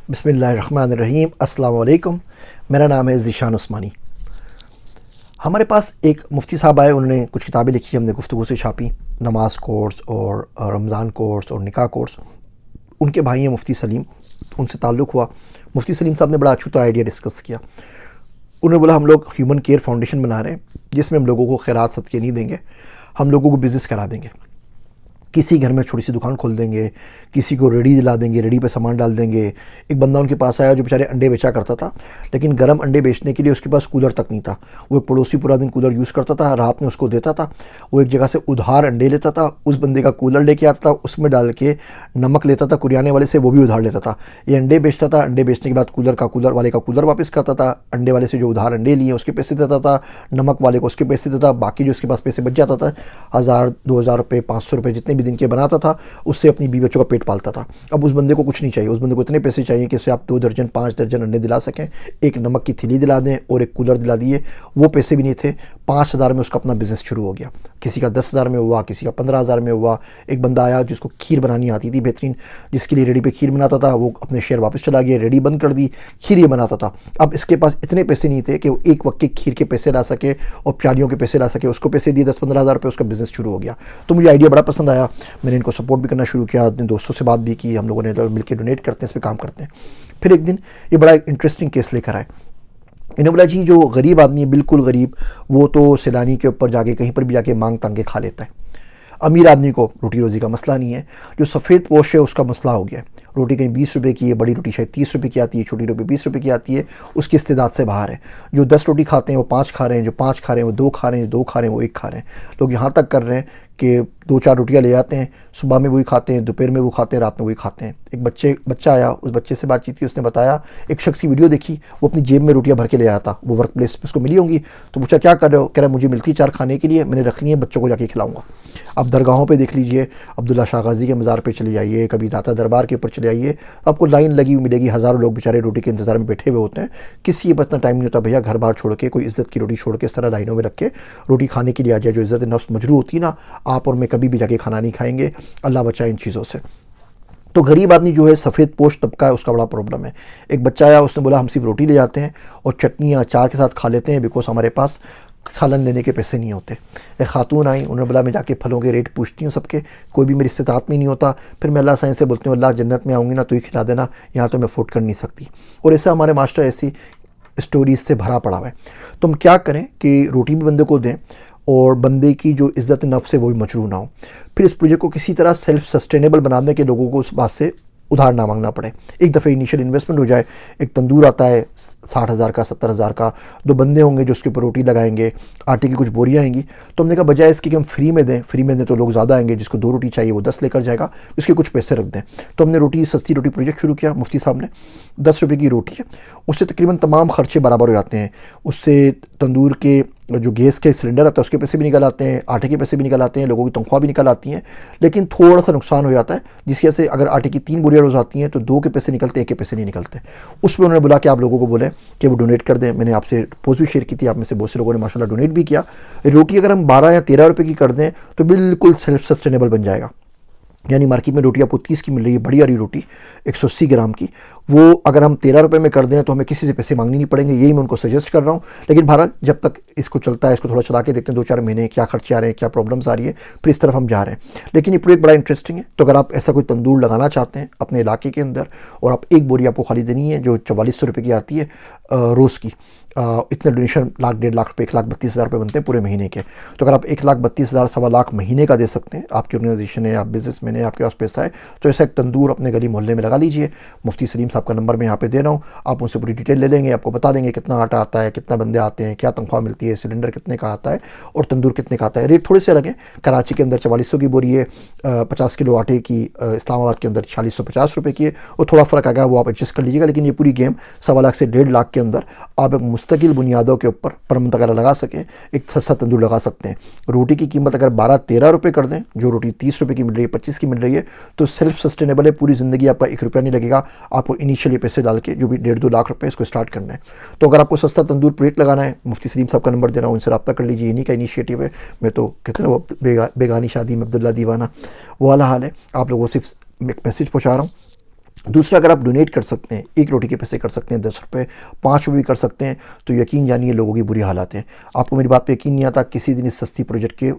बिस्मिल्लाहिर्रहमानिर्रहीम। अस्सलाम वालेकुम। मेरा नाम है ज़ीशान उस्मानी। हमारे पास एक मुफ्ती साहब आए, उन्होंने कुछ किताबें लिखी, हमने गुफ्तगू से छापी, नमाज कोर्स और रमज़ान कोर्स और निकाह कोर्स। उनके भाई हैं मुफ्ती सलीम, उनसे ताल्लुक़ हुआ। मुफ्ती सलीम साहब ने बड़ा अछूता आइडिया डिस्कस किया। उन्होंने बोला हम लोग ह्यूमन केयर फाउंडेशन बना रहे हैं जिसमें हम लोगों को खैरात सदक़े नहीं देंगे, हम लोगों को बिज़नेस करा देंगे। किसी घर में छोटी सी दुकान खोल देंगे, किसी को रेडी दिला देंगे, रेडी पे सामान डाल देंगे। एक बंदा उनके पास आया जो बेचारे अंडे बेचा करता था, लेकिन गर्म अंडे बेचने के लिए उसके पास कूलर तक नहीं था। वो एक पड़ोसी पूरा दिन कूलर यूज़ करता था, रात में उसको देता था। वो एक जगह से उधार अंडे लेता था, उस बंदे का कूलर लेके आता था, उसमें डाल के नमक लेता था कुरियाने वाले से, वो भी उधार लेता था। ये अंडे बेचता था, अंडे बेचने के बाद कूलर वाले का कूलर वापस करता था, अंडे वाले से जो उधार अंडे लिए उसके पैसे देता था, नमक वाले को उसके पैसे देता था, बाकी जो उसके पास पैसे बच जाता था 1000 2000 रुपये 500 रुपये जितने भी दिन के बनाता था, उससे अपनी बीवी बच्चों का पेट पालता था। अब उस बंदे को कुछ नहीं चाहिए, उस बंदे को इतने पैसे चाहिए कि उससे आप 2 दर्जन 5 दर्जन अंडे दिला सकें, एक नमक की थैली दिला दें और एक कूलर दिला दिए। वो पैसे भी नहीं थे। 5000 में उसका अपना बिज़नेस शुरू हो गया। किसी का 10,000 में हुआ, किसी का 15,000 में हुआ। एक बंदा आया जिसको खीर बनानी आती थी बेहतरीन, जिसके लिए रेडी पे खीर बनाता था, वो अपने शेयर वापस चला गया, रेडी बंद कर दी, खीर ये बनाता था। अब इसके पास इतने पैसे नहीं थे कि वो एक वक्त के खीर के पैसे ला सके और प्यालियों के पैसे ला सके। उसको पैसे दिए 10-15 हज़ार रुपये, उसका बिज़नेस शुरू हो गया। तो मुझे आइडिया बड़ा पसंद आया, मैंने इनको सपोर्ट भी करना शुरू किया, अपने दोस्तों से बात भी की, हम लोगों ने मिलकर डोनेट करते हैं, इस पर काम करते हैं। फिर एक दिन ये बड़ा इंटरेस्टिंग केस लेकर आए। इन्होंने बोला जी जो गरीब आदमी है, बिल्कुल गरीब, वो तो सैलानी के ऊपर जाके कहीं पर भी जाके मांग तांग के खा लेता है। अमीर आदमी को रोटी रोज़ी का मसला नहीं है। जो सफ़ेद पोश है उसका मसला हो गया है। रोटी कहीं 20 रुपये की है, बड़ी रोटी शायद 30 रुपये की आती है, छोटी रोटी 20 रुपये की आती है, उसकी इस्तेदाद से बाहर है। जो 10 रोटी खाते हैं वो 5 खा रहे हैं, जो 5 खा रहे हैं वो 2 खा रहे हैं, जो 2 खा रहे हैं वो 1 खा रहे हैं। लोग यहाँ तक कर रहे हैं कि 2-4 रोटियाँ ले आते हैं, सुबह में वही खाते हैं, दोपहर में वो खाते हैं, रात में वही खाते हैं। एक बच्चा आया, उस बच्चे से बातचीत की, उसने बताया एक शख्स की वीडियो देखी, वो अपनी जेब में रोटियाँ भर के ले आया था, वो वर्क प्लेस पर उसको मिली होंगी। तो पूछा क्या कर रहे हो? कह रहा है मुझे मिलती 4 खाने के लिए, मैंने रख ली है, बच्चों को जाके खिलाऊंगा। अब दरगाहों पे देख लीजिए, अब्दुल्ला शाह गाज़ी के मज़ार पे चले जाइए, कभी दाता दरबार के ऊपर चले आइए, आपको लाइन लगी हुई मिलेगी, हज़ारों लोग बेचारे रोटी के इंतज़ार में बैठे हुए होते हैं। किसी के पास इतना टाइम नहीं होता भैया घर बार छोड़ के, कोई इज़्ज़त की रोटी छोड़ के इस तरह लाइनों में रख के रोटी खाने के लिए आ जाए। जो इज़्ज़त नफ्स मजरू होती है ना, आप और मैं कभी भी जाके खाना नहीं खाएंगे, अल्लाह बचाए इन चीज़ों से। तो गरीब आदमी जो है, सफ़ेद पोश तबका है, उसका बड़ा प्रॉब्लम है। एक बच्चा आया, उसने बोला हम सिर्फ रोटी ले जाते हैं और चटनी या अचार के साथ खा लेते हैं, बिकॉज हमारे पास सालन लेने के पैसे नहीं होते। एक खातून आई, उन्होंने बोला मैं जाके फलों के रेट पूछती हूँ सबके, कोई भी मेरी इस्तेताअत में नहीं होता। फिर मैं अल्लाह साईं से बोलती हूँ अल्लाह जन्नत में आऊँगी ना तो ही खिला देना, यहाँ तो मैं अफोर्ड कर नहीं सकती। और ऐसा हमारे मास्टर ऐसी स्टोरीज से भरा पड़ा हुआ है। तो हम क्या करें कि रोटी भी बंदे को दें और बंदे की जो इज़्ज़त नफ्स है वो भी मजरू ना हो। फिर इस प्रोजेक्ट को किसी तरह सेल्फ सस्टेनेबल बनाने के लोगों को उस बात से उधार ना मांगना पड़े। एक दफ़े इनिशियल इन्वेस्टमेंट हो जाए। एक तंदूर आता है 60,000 का, 70,000 का, 2 बंदे होंगे जो उसके ऊपर रोटी लगाएंगे, आटे की कुछ बोरियाँ आएंगी। तो हमने कहा बजाय इसकी कि हम फ्री में दें तो लोग ज़्यादा आएंगे, जिसको 2 रोटी चाहिए वो 10 लेकर जाएगा, उसके कुछ पैसे रख दें। तो हमने सस्ती रोटी प्रोजेक्ट शुरू किया। मुफ्ती साहब ने 10 रुपये की रोटी है, उससे तकरीबन तमाम खर्चे बराबर हो जाते हैं। उससे तंदूर के जो गैस के सिलेंडर आता है उसके पैसे भी निकल आते हैं, आटे के पैसे भी निकल आते हैं, लोगों की तनख्वाह भी निकल आती हैं। लेकिन थोड़ा सा नुकसान हो जाता है, जिसकी वजह से अगर आटे की 3 बोरियाँ रोज़ आती हैं तो 2 के पैसे निकलते हैं, 1 के पैसे नहीं निकलते। उसमें उन्होंने बोला कि आप लोगों को बोले कि वो डोनेट कर दें। मैंने आपसे पोस्ट भी शेयर की थी, आप में से बहुत से लोगों ने माशाल्लाह डोनेट भी किया। रोटी अगर हम 12 या 13 रुपये की कर दें तो बिल्कुल सेल्फ सस्टेनेबल बन जाएगा। यानी मार्केट में रोटी आपको 30 की मिल रही है, बड़ी वाली रोटी 180 ग्राम की, वो अगर हम 13 रुपये में कर दें तो हमें किसी से पैसे मांगने नहीं पड़ेंगे। यही मैं उनको सजेस्ट कर रहा हूँ। लेकिन बहरहाल जब तक इसको चलता है, इसको थोड़ा चला के देखते हैं 2-4 महीने क्या खर्चे आ रहे हैं, क्या प्रॉब्लम्स आ रही है, फिर इस तरफ हम जा रहे हैं। लेकिन ये प्रोजेक्ट बड़ा इंटरेस्टिंग है। तो अगर आप ऐसा कोई तंदूर लगाना चाहते हैं अपने इलाके के अंदर और आप एक बोरी आपको खाली देनी है जो 4400 रुपये की आती है रोज़ की, इतने डोनेशन 1 लाख 1.5 लाख रुपये 1,32,000 रुपये बनते हैं पूरे महीने के। तो अगर आप 1,32,000 सवा लाख महीने का दे सकते हैं, आपकी ऑर्गेनाइजेशन है, आप बिजनेसमैन है, आपके पास पैसा है, तो ऐसा एक तंदूर अपने गली मोहल्ले में लगा लीजिए। मुफ्ती सलीम साहब का नंबर मैं यहाँ पे दे रहा हूँ, आप उनसे पूरी डिटेल ले लेंगे, आपको बता देंगे कितना आटा आता है, कितना बंदे आते हैं, क्या तनख्वाह मिलती है, सिलेंडर कितने का आता है और तंदूर कितने का आता है। रेट थोड़े से अलग है। कराची के अंदर 4400 की बोरी है, 50 किलो आटे की इस्लामाबाद के अंदर 4650 रुपये की है, और थोड़ा फ़र्क आएगा, वो आप एडजस्ट कर लीजिएगा। लेकिन ये पूरी गेम 1.25 लाख से 1.5 लाख के अंदर आप एक मुस्तकिल बुनियादों के ऊपर परमत अगर लगा सकें, एक सस्ता तंदूर लगा सकते हैं। रोटी की कीमत अगर 12-13 रुपये कर दें, जो रोटी 30 रुपये की मिल रही है, 25 की मिल रही है, तो सेल्फ सस्टेनेबल है। पूरी ज़िंदगी आपका 1 रुपया नहीं लगेगा। आपको इनिशियली पैसे डाल के जो भी 1.5-2 लाख रुपये इसको स्टार्ट करना है। तो अगर आपको सस्ता तंदूर प्रोजेक्ट लगाना है, मुफ्ती सलीम साहब का नंबर दे रहा हूँ, उनसे रब्ता कर लीजिए। इन्हीं का इनिशिएटिव है। मैं तो कहते हैं वो बेगानी शादी में अब्दुल्ला दीवाना, वो वाला हाल है। आप लोगों को सिर्फ एक मैसेज पहुँचा रहा हूँ दूसरा, अगर आप डोनेट कर सकते हैं, एक रोटी के पैसे कर सकते हैं, 10 रुपये, 5 रुपये भी कर सकते हैं, तो यकीन जानिए लोगों की बुरी हालत है। आपको मेरी बात पे यकीन नहीं आता, किसी दिन इस सस्ती प्रोजेक्ट के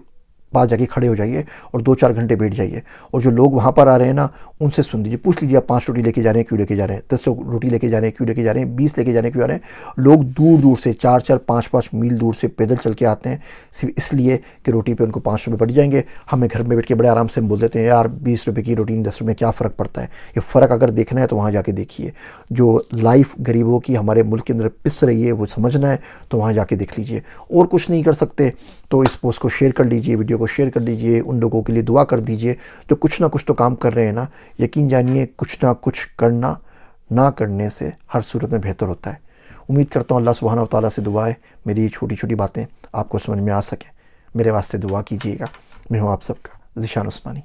पास जाके खड़े हो जाइए और 2-4 घंटे बैठ जाइए, और जो लोग वहाँ पर आ रहे हैं ना, उनसे सुन लीजिए, पूछ लीजिए आप 5 रोटी लेके जा रहे हैं, क्यों लेके जा रहे हैं, 10 रोटी लेके जा रहे हैं, क्यों लेके जा रहे हैं, 20 लेके जा रहे हैं, क्यों आ रहे हैं। लोग दूर दूर से 4-4, 5-5 मील दूर से पैदल चल के आते हैं, सिर्फ इसलिए कि रोटी पे उनको 5 रुपये पड़ जाएंगे। हमें घर में बैठ के बड़े आराम से हम बोल देते हैं, यार 20 रुपये की रोटी 10 रुपये में क्या फ़र्क पड़ता है। ये फ़र्क अगर देखना है तो वहाँ जाके देखिए। जो लाइफ गरीबों की हमारे मुल्क के अंदर पिस रही है, वो समझना है तो वहाँ जाके देख लीजिए। और कुछ नहीं कर सकते तो इस पोस्ट को शेयर कर लीजिए, वीडियो को शेयर कर लीजिए, उन लोगों के लिए दुआ कर दीजिए जो कुछ ना कुछ तो काम कर रहे हैं ना। यकीन जानिए कुछ ना कुछ करना ना करने से हर सूरत में बेहतर होता है। उम्मीद करता हूँ अल्लाह सुब्हानहू व तआला से दुआ है मेरी ये छोटी छोटी बातें आपको समझ में आ सकें। मेरे वास्ते दुआ कीजिएगा। मैं हूँ आप सबका ज़ीशान उस्मानी।